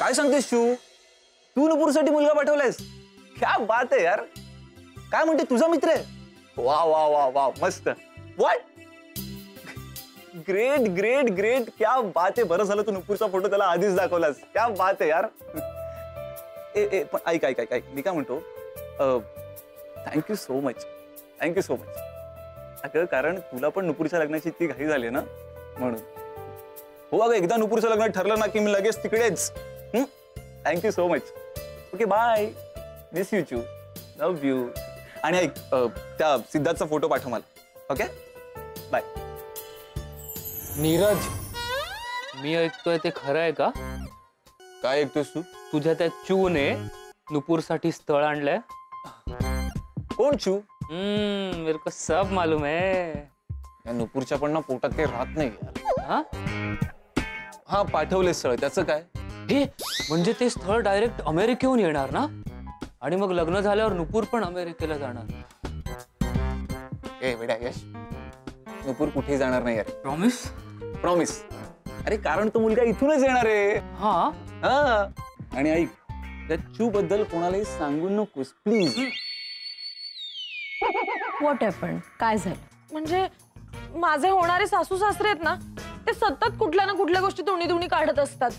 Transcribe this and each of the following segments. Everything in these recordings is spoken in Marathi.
काय सांगतेस शिव? तू नुपूरसाठी मुलगा पाठवलायस? क्या बात आहे यार. काय म्हणते तुझा मित्र आहे? वा वा वा वा मस्त. व्हॉट? Great great great. क्या बात आहे. बरं झालं तू नुपूरचा फोटो त्याला आधीच दाखवलास. क्या बात आहे यार. पण ऐक ऐक ऐक ऐक मी काय म्हणतो, thank you so much. Thank you so much. अगं कारण तुला पण नुपूरच्या लग्नाची इतकी घाई झाली ना म्हणून. हो अगं एकदा नुपूरचं लग्न ठरलं ना की मी लगेच तिकडेच. Thank you so much. Okay bye. Miss you चू. Love you. आणि ऐक त्या सिद्धार्थचा फोटो पाठव मला. Okay bye. नीरज, मी ऐकतोय ते खरं आहे का? काय ऐकतोस तू? तुझ्या त्या चूने नुपूरसाठी स्थळ आणलंय. कोण चू? मेरे को सब मालूम है. या नुपूरच्या पण ना पोटात काही राहत नाही यार. हा हा पाठवले स्थळ, त्याचं काय? हे म्हणजे ते स्थळ डायरेक्ट अमेरिकेहून येणार ना, आणि मग लग्न झाल्यावर नुपूर पण अमेरिकेला जाणार. ए बेटा यश, नुपूर कुठेही जाणार नाही यार. प्रॉमिस? प्रॉमिस. अरे कारण तो मुलगा इथूनच येणार आहे. हा हा. आणि ऐक त्या चू बद्दल कोणालाही सांगू नकोस प्लीज. What happened? काय झालं? म्हणजे माझे होणारे सासू सासरे आहेत ना, ते सतत कुठल्या ना कुठल्या गोष्टी तोंडी काढत असतात.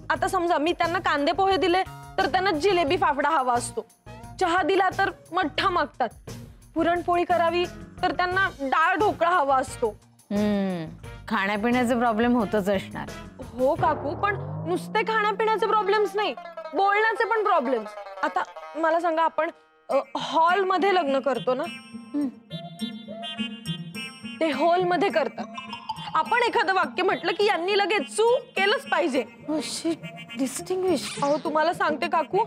आता समजा मी त्यांना कांदे पोहे दिले तर त्यांना जिलेबी फाफडा हवा असतो. चहा दिला तर मठ्ठा मागतात. पुरणपोळी करावी तर त्यांना डाळ ढोकळा हवा असतो. खाण्यापिण्याचे प्रॉब्लेम होतच असणार. हो काकू, पण नुसते खाण्यापिण्याचे प्रॉब्लेम्स नाही, बोलण्याचे पण प्रॉब्लेम्स. आता मला सांगा, आपण हॉल मध्ये लग्न करतो ना, ते हॉल मध्ये करतात. आपण एखादं वाक्य म्हटलं की यांनी लगेच चू केलंच पाहिजे. डिस्टिंग्विश. अहो तुम्हाला सांगते काकू,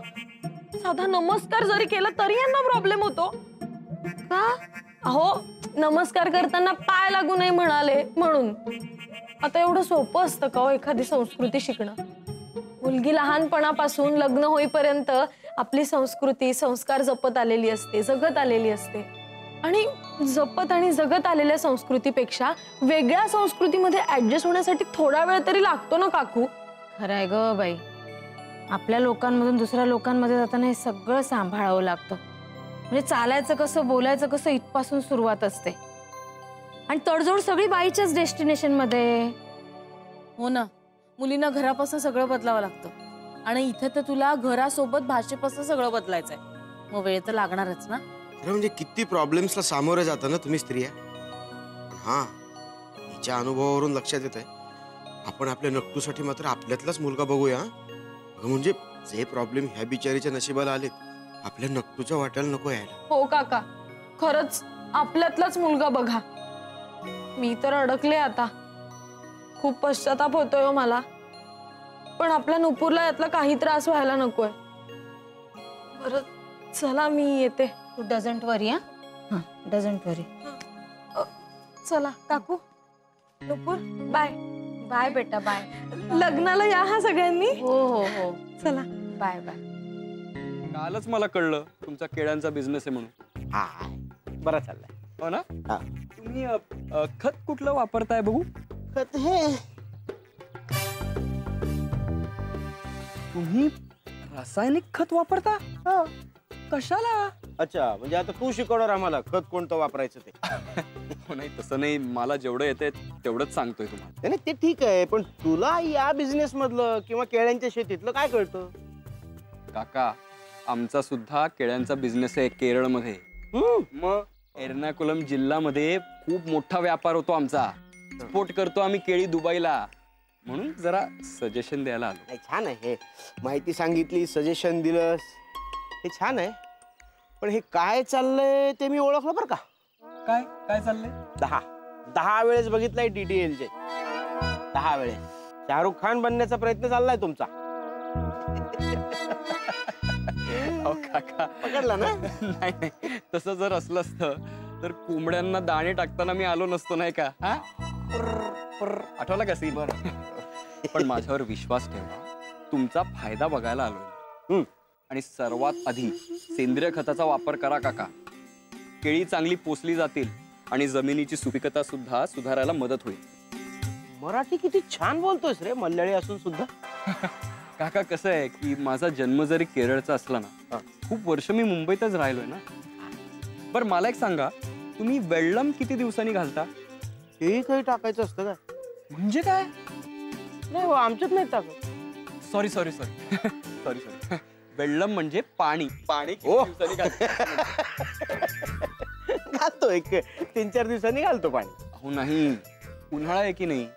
साधा नमस्कार जरी केला तरी यांना प्रॉब्लेम होतो. का? अहो नमस्कार करताना पाय लागू नये म्हणाले म्हणून. आता एवढं सोपं असतं का हो एखादी संस्कृती शिकणं? मुलगी लहानपणापासून लग्न होईपर्यंत आपली संस्कृती संस्कार जपत आलेली असते, जगत आलेली असते. आणि जपत आणि जगत आलेल्या संस्कृतीपेक्षा वेगळ्या संस्कृतीमध्ये ऍडजस्ट होण्यासाठी थोडा वेळ तरी लागतो ना काकू. खरंय ग बाई. आपल्या लोकांमधून दुसऱ्या लोकांमध्ये जाताना हे सगळं सांभाळावं लागतं. म्हणजे चालायचं कसं, बोलायचं कसं, इथपासून सुरुवात असते. आणि तडजोड सगळी बाईच्याच डेस्टिनेशन मध्ये. हो ना, मुलींना घरापासून सगळं बदलावं लागतं. आणि इथे तर तुला घरासोबत भाषेपासून सगळं बदलायचंय. मग वेळ तर लागणारच ना. म्हणजे किती प्रॉब्लेम्सला सामोरे जाता ना तुम्ही स्त्रिया. हा, हिच्या अनुभवावरून लक्षात येत आहे आपण आपल्या नक्कूसाठी मात्र आपल्यातलाच मुलगा बघूया. म्हणजे जे प्रॉब्लेम ह्या बिचारीच्या नशिबाला आलेत, आपल्या नक्कूच्या वाट्याला नको यायला. हो काका, खरंच आपल्यातलाच मुलगा बघा. मी तर अडकले आता. खूप पश्चाताप होतोय हो मला. पण आपल्या नुपूरला यातला काही त्रास व्हायला नकोय. बरं चला मी येते. तू डझंट वरी. डझंट वरी. चला काकू. नुपूर बाय. बाय बेटा बाय. लग्नाला या हा सगळ्यांनी. हो हो हो. चला बाय बाय. कालच मला कळलं तुमचा केळ्यांचा बिझनेस आहे म्हणून. हा बरं चाललंय. हो ना. हा. तुम्ही खत कुठलं वापरताय बघू? खत हे तुम्ही रासायनिक खत वापरता? कशाला? अच्छा, म्हणजे आता तू शिकवणार आम्हाला खत कोणतं वापरायचं ते. हो नाही, तसं नाही. मला जेवढं येते तेवढंच सांगतोय तुम्हाला. नाही ते ठीक आहे, पण तुला या बिझनेस मधलं किंवा केळ्यांच्या शेतीतलं काय कळतं? काका, आमचा सुद्धा केळ्यांचा बिझनेस आहे केरळमध्ये. मग एर्नाकुलम जिल्ह्यामध्ये खूप मोठा व्यापार होतो आमचा. एक्सपोर्ट करतो आम्ही केळी दुबईला. म्हणून जरा सजेशन द्यायला आलो. नाही छान आहे हे. माहिती सांगितली, सजेशन दिलंस, हे छान आहे. पण हे काय चाललंय ते मी ओळखलं बरं का. काय काय चाललंय? 10 वेळेस बघितलंय DDLJ. 10 वेळेस शाहरुख खान बनण्याचा प्रयत्न चाललाय तुमचा. काका पकडला ना. नाही नाही, तसं जर असलं असतं तर कोंबड्यांना दाणे टाकताना मी आलो नसतो नाही का. हा, आठवला का सीन? पण माझ्यावर विश्वास ठेवा, तुमचा फायदा बघायला आलोय. आणि सर्वात आधी सेंद्रिय खताचा वापर करा काका. केळी चांगली पोसली जातील आणि जमिनीची सुपीकता सुद्धा सुधारायला मदत होईल. मराठी किती छान बोलतोयस रे, मल्याळी असून सुद्धा. काका कसं आहे की माझा जन्म जरी केरळचा असला ना, खूप वर्ष मी मुंबईतच राहिलोय ना. बरं मला एक सांगा, तुम्ही वेल्लम किती दिवसांनी घालता? हेही काही टाकायचं असतं का? म्हणजे काय? नाही हो, आमच्यात नाही टाकत. Sorry sorry sorry sorry sorry वेल्लम म्हणजे पाणी. पाणी किती दिवसांनी घालता? घालतो, एक 3-4 दिवसांनी घालतो पाणी. अहो नाही, उन्हाळा आहे की नाही,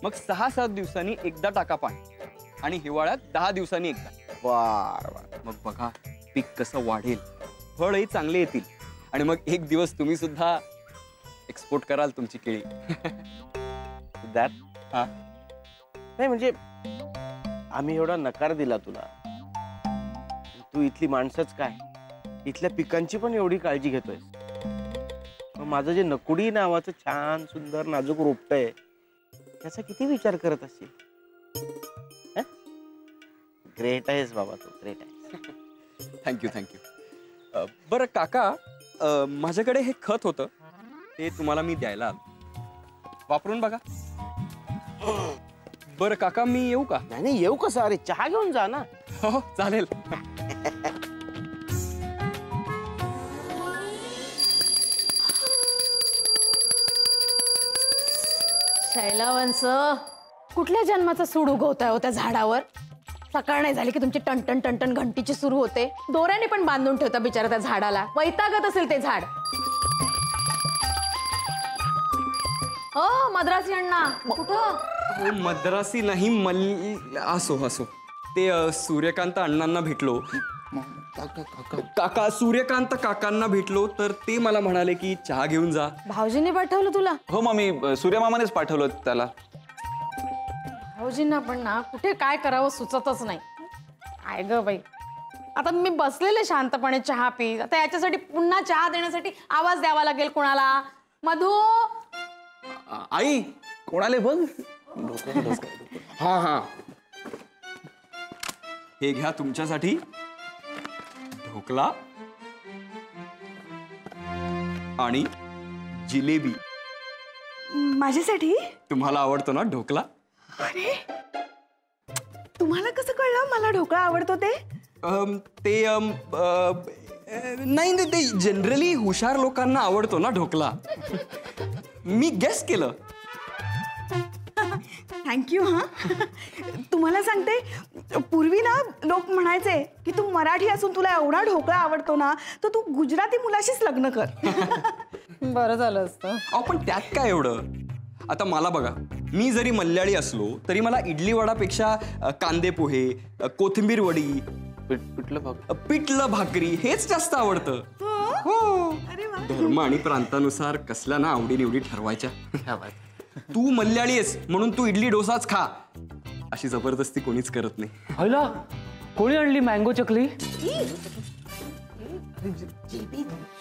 मग 6-7 दिवसांनी एकदा टाका पाणी आणि हिवाळ्यात 10 दिवसांनी एकदा. बर. मग बघा पीक कसं वाढेल, फळही चांगले येतील आणि मग एक दिवस तुम्ही सुद्धा एक्सपोर्ट कराल तुमची केळी. दॅट हा. नाही म्हणजे आम्ही एवढा नकार दिला तुला, तू इथली माणसंच काय, इथल्या पिकांची पण एवढी काळजी घेतोय. माझं जे नकुडी नावाचं छान सुंदर नाजूक रोपट आहे त्याचा किती विचार करत असेल. ग्रेट आहेस बाबा तू, ग्रेट आहेस. Thank you thank you. बरं काका, माझ्याकडे हे खत होतं, ते तुम्हाला मी द्यायला आलो, वापरून बघा. बरं काका मी येऊ का? नाही येऊ कसं, अरे चहा घेऊन जा ना. हो चालेल. शैलावंश, कुठल्या जन्माचा सूड उगवताय हो त्या झाडावर? सकाळ नाही झाली की तुमची टनटन टनटन घंटीची सुरू होते. दोऱ्याने पण बांधून ठेवता बिचारा त्या झाडाला, वैतागत असेल ते झाड. मद्रासी अण्णा कुठं? मद्रासी नाही, असो असो, ते सूर्यकांत अण्णांना भेटलो. काका सूर्यकांत काकांना भेटलो तर ते मला म्हणाले की चहा घेऊन जा. भाऊजींनी पाठवलं तुला? हो मम्मी, सूर्यमामानेच पाठवलं त्याला. भाऊजींना पण ना कुठे काय करावं सुचतच नाही. काय ग बाई, आता मी बसलेले शांतपणे चहा पी, आता याच्यासाठी पुन्हा चहा देण्यासाठी आवाज द्यावा लागेल कोणाला? मधू, आई कोणाले बघ. हा हा, हे घ्या तुमच्यासाठी ढोकला आणि जिलेबी. माझ्यासाठी? तुम्हाला आवडतो ना ढोकला? अरे तुम्हाला कसं कळलं मला ढोकळा आवडतो ते? नाही नाही, ते जनरली हुशार लोकांना आवडतो ना ढोकला. मी गेस केलं. थँक्यू. हा तुम्हाला सांगते, पूर्वी ना लोक म्हणायचे की तू मराठी असून तुला एवढा ढोकळा आवडतो ना, तर तू गुजराती मुलाशीच लग्न कर. बरं झालं असतं. अहो पण त्यात काय एवढं? आता मला बघा, मी जरी मल्याळी असलो तरी मला इडली वडापेक्षा कांदे पोहे, कोथिंबीर वडी, पिठलं भाकरी हेच जास्त आवडतं. हो, धर्म आणि प्रांतानुसार कसल्या ना आवडी निवडी ठरवायच्या. तू मल्याळी आहेस म्हणून तू इडली डोसाच खा अशी जबरदस्ती कोणीच करत नाही. हयला कोणी आणली मँगो चकली?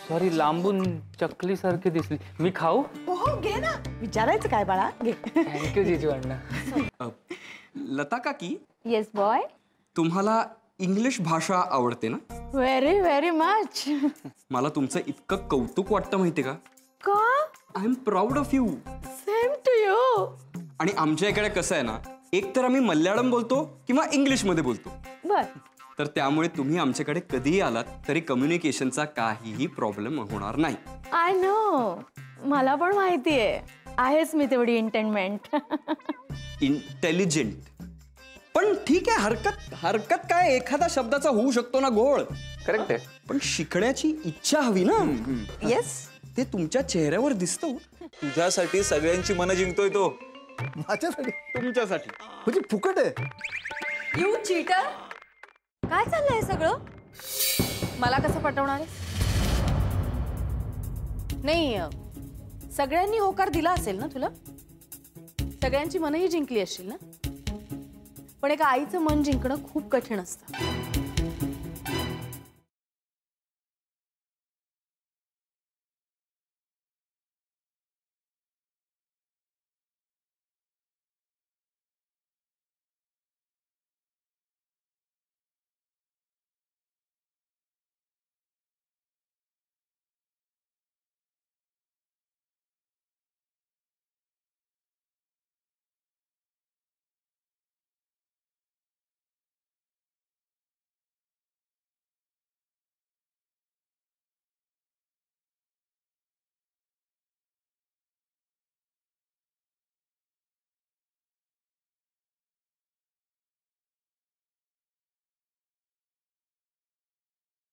सॉरी, लांबून चकली सारखी दिसली. मी खाऊ? हो घे ना, विचारायचं काय बाळा, घे. थँक्यू जीजू अण्णा. लता काकी, येस बॉय. तुम्हाला इंग्लिश भाषा आवडते ना? Very very much. मला तुमचं इतकं कौतुक वाटतं माहितीये का? का? I am proud of you. Same to you. आणि आमच्या इकडे कसं आहे ना, एक तर आम्ही मल्याळम बोलतो किंवा इंग्लिश मध्ये बोलतो. बर. तर त्यामुळे तुम्ही आमच्याकडे कधीही आलात तरी कम्युनिकेशनचा काहीही प्रॉब्लेम होणार नाही. आय नो, मला पण माहितीये, आहेच मी तेवढी इंटेनमेंट. इंटेलिजंट. पण ठीक आहे, हरकत काय, एखादा शब्दाचा होऊ शकतो ना घोळ. करेक्ट आहे, पण शिकण्याची इच्छा हवी ना. येस, ते तुमच्या चेहऱ्यावर दिसतं. तुझ्यासाठी सगळ्यांची मनं जिंकतोय तो. माझ्यासाठी? तुमच्यासाठी. म्हणजे फुकट आहे. You cheater. काय चाललंय सगळं? मला कसं पटवणार आहे? नाही, सगळ्यांनी होकार दिला असेल ना तुला, सगळ्यांची मनही जिंकली असतील ना, पण एका आईचं मन जिंकणं खूप कठीण असतं.